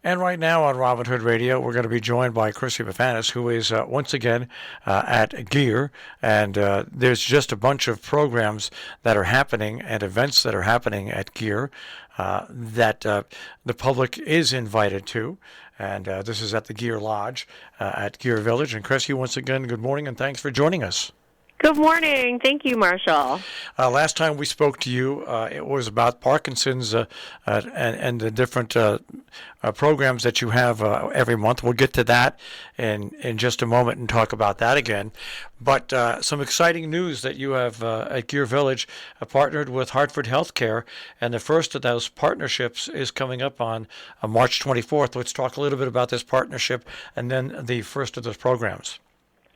And right now on Robin Hood Radio, we're going to be joined by Chrissy Befanis, who is once again at Geer. And there's just a bunch of programs that are happening and events that are happening at Geer that the public is invited to. And this is at the Geer Lodge at Geer Village. And Chrissy, once again, good morning and thanks for joining us. Good morning. Thank you, Marshall. Last time we spoke to you, it was about Parkinson's and the different programs that you have every month. We'll get to that in just a moment and talk about that again. But some exciting news that you have at Geer Village partnered with Hartford Healthcare, and the first of those partnerships is coming up on March 24th. Let's talk a little bit about this partnership and then the first of those programs.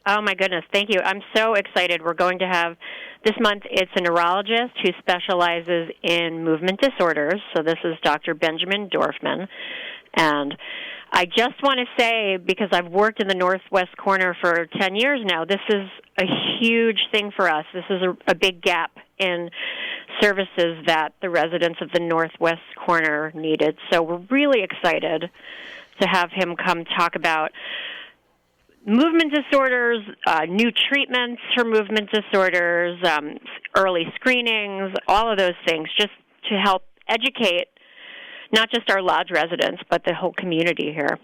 Oh, my goodness. Thank you. I'm so excited. We're going to have, this month, it's a neurologist who specializes in movement disorders. So this is Dr. Benjamin Dorfman. And I just want to say, because I've worked in the Northwest corner for 10 years now, this is a huge thing for us. This is a big gap in services that the residents of the Northwest corner needed. So we're really excited to have him come talk about movement disorders, new treatments for movement disorders, early screenings, all of those things, just to help educate not just our lodge residents, but the whole community here.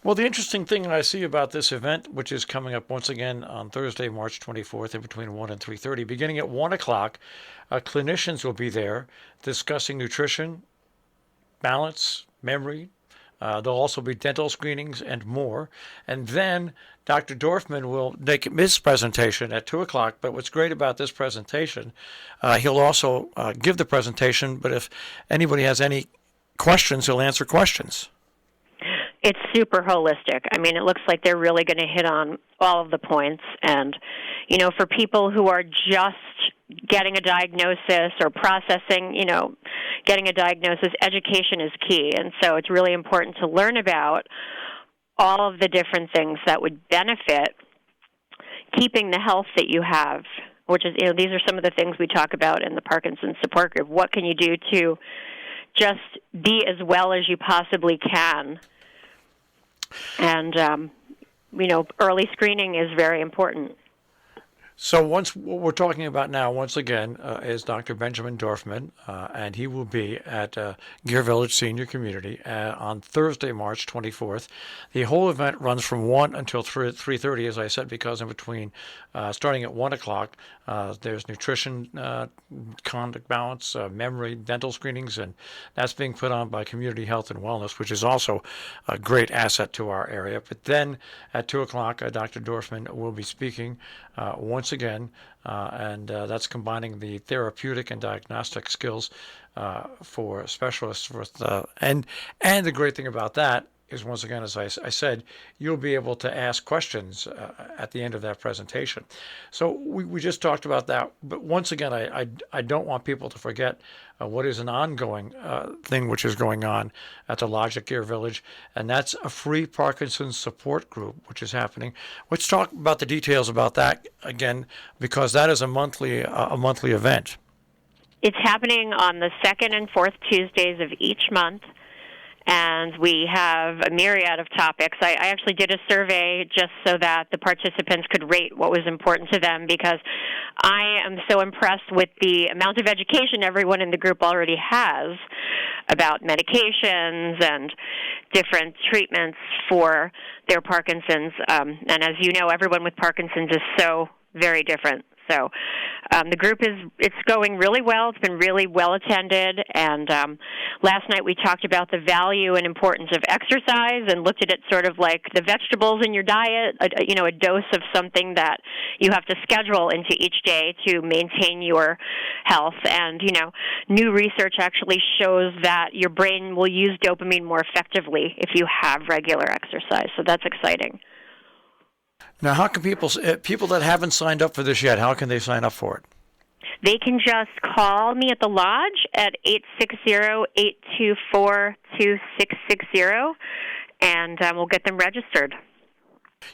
Well, the interesting thing I see about this event, which is coming up once again on Thursday, March 24th, in between 1 and 3:30, beginning at 1 o'clock, clinicians will be there discussing nutrition, balance, memory. There'll also be dental screenings and more. And then Dr. Dorfman will make his presentation at 2 o'clock. But what's great about this presentation, he'll also give the presentation, but if anybody has any questions, he'll answer questions. It's super holistic. I mean, it looks like they're really going to hit on all of the points. And, you know, for people who are just getting a diagnosis or processing, getting a diagnosis, education is key. And so it's really important to learn about all of the different things that would benefit keeping the health that you have, which is, these are some of the things we talk about in the Parkinson's support group. What can you do to just be as well as you possibly can? And, early screening is very important. So what we're talking about now, once again, is Dr. Benjamin Dorfman, and he will be at Geer Village Senior Community on Thursday, March 24th. The whole event runs from 1 until 3:30, as I said, because in between, starting at 1 o'clock, there's nutrition, conduct balance, memory, dental screenings, and that's being put on by Community Health and Wellness, which is also a great asset to our area. But then at 2 o'clock, Dr. Dorfman will be speaking once again, and that's combining the therapeutic and diagnostic skills for specialists. And the great thing about that is, once again, as I said, you'll be able to ask questions at the end of that presentation. So we just talked about that, but once again, I don't want people to forget what is an ongoing thing which is going on at the Lodge at Geer Village, and that's a free Parkinson's support group, which is happening. Let's talk about the details about that again, because that is a monthly event. It's happening on the second and fourth Tuesdays of each month. And we have a myriad of topics. I actually did a survey just so that the participants could rate what was important to them, because I am so impressed with the amount of education everyone in the group already has about medications and different treatments for their Parkinson's. And as you know, everyone with Parkinson's is so very different. So the group it's going really well. It's been really well attended. And last night we talked about the value and importance of exercise and looked at it sort of like the vegetables in your diet, a dose of something that you have to schedule into each day to maintain your health. And, new research actually shows that your brain will use dopamine more effectively if you have regular exercise. So that's exciting. Now, how can people that haven't signed up for this yet, how can they sign up for it? They can just call me at the lodge at 860-824-2660, and we'll get them registered.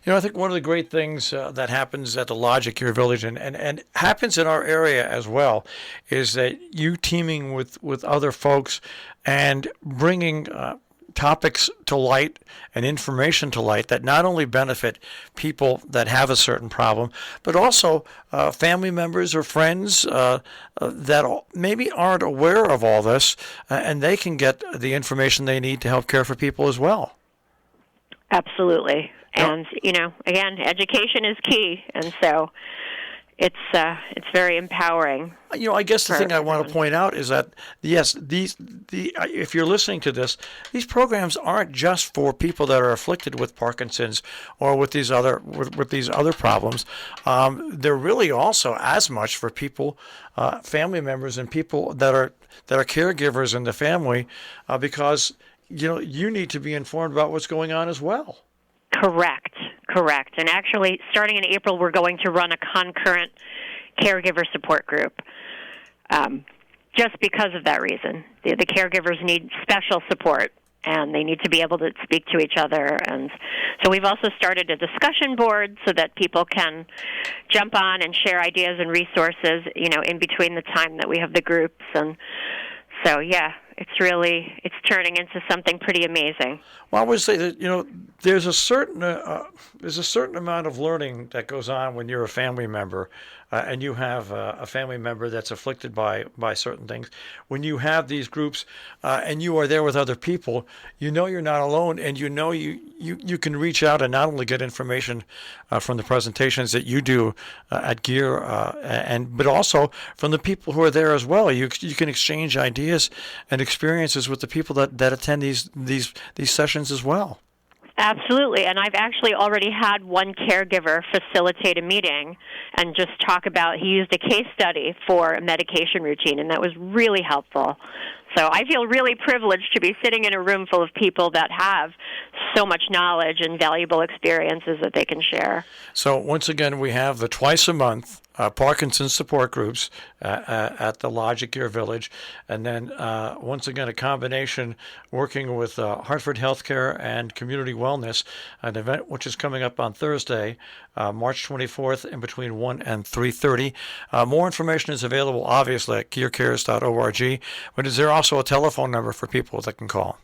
I think one of the great things that happens at the Lodge at Geer Village and happens in our area as well is that you teaming with other folks and bringing topics to light and information to light that not only benefit people that have a certain problem, but also family members or friends that maybe aren't aware of all this, and they can get the information they need to help care for people as well. Absolutely. And, again, education is key, and so it's very empowering. I guess the thing I want to point out is that, yes, if you're listening to this, these programs aren't just for people that are afflicted with Parkinson's or with these other problems. They're really also as much for people, family members, and people that are caregivers in the family, because you need to be informed about what's going on as well. Correct. And actually, starting in April, we're going to run a concurrent caregiver support group, just because of that reason. The caregivers need special support, and they need to be able to speak to each other. And so we've also started a discussion board so that people can jump on and share ideas and resources, in between the time that we have the groups. And so, yeah, it's turning into something pretty amazing. Well, I would say that there's a certain amount of learning that goes on when you're a family member, and you have a family member that's afflicted by certain things. When you have these groups, and you are there with other people, you're not alone, and you can reach out and not only get information from the presentations that you do at Geer, but also from the people who are there as well. You can exchange ideas and experiences with the people that attend these sessions as well. Absolutely, and I've actually already had one caregiver facilitate a meeting and just talk about, he used a case study for a medication routine, and that was really helpful. So I feel really privileged to be sitting in a room full of people that have so much knowledge and valuable experiences that they can share. So once again, we have the twice a month Parkinson's support groups at the Lodge at Geer Village, and then once again a combination working with Hartford Healthcare and Community Wellness, an event which is coming up on Thursday, March 24th, in between 1 and 3:30. More information is available, obviously, at geercares.org, but is there also a telephone number for people that can call?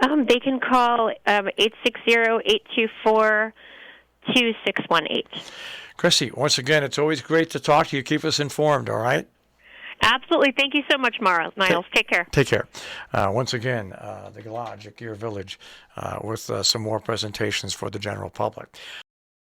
They can call 860-824-2618. Chrissy, once again, it's always great to talk to you. Keep us informed, all right? Absolutely. Thank you so much, Niles. Take care. Take care. Once again, the Lodge at Geer Village with some more presentations for the general public.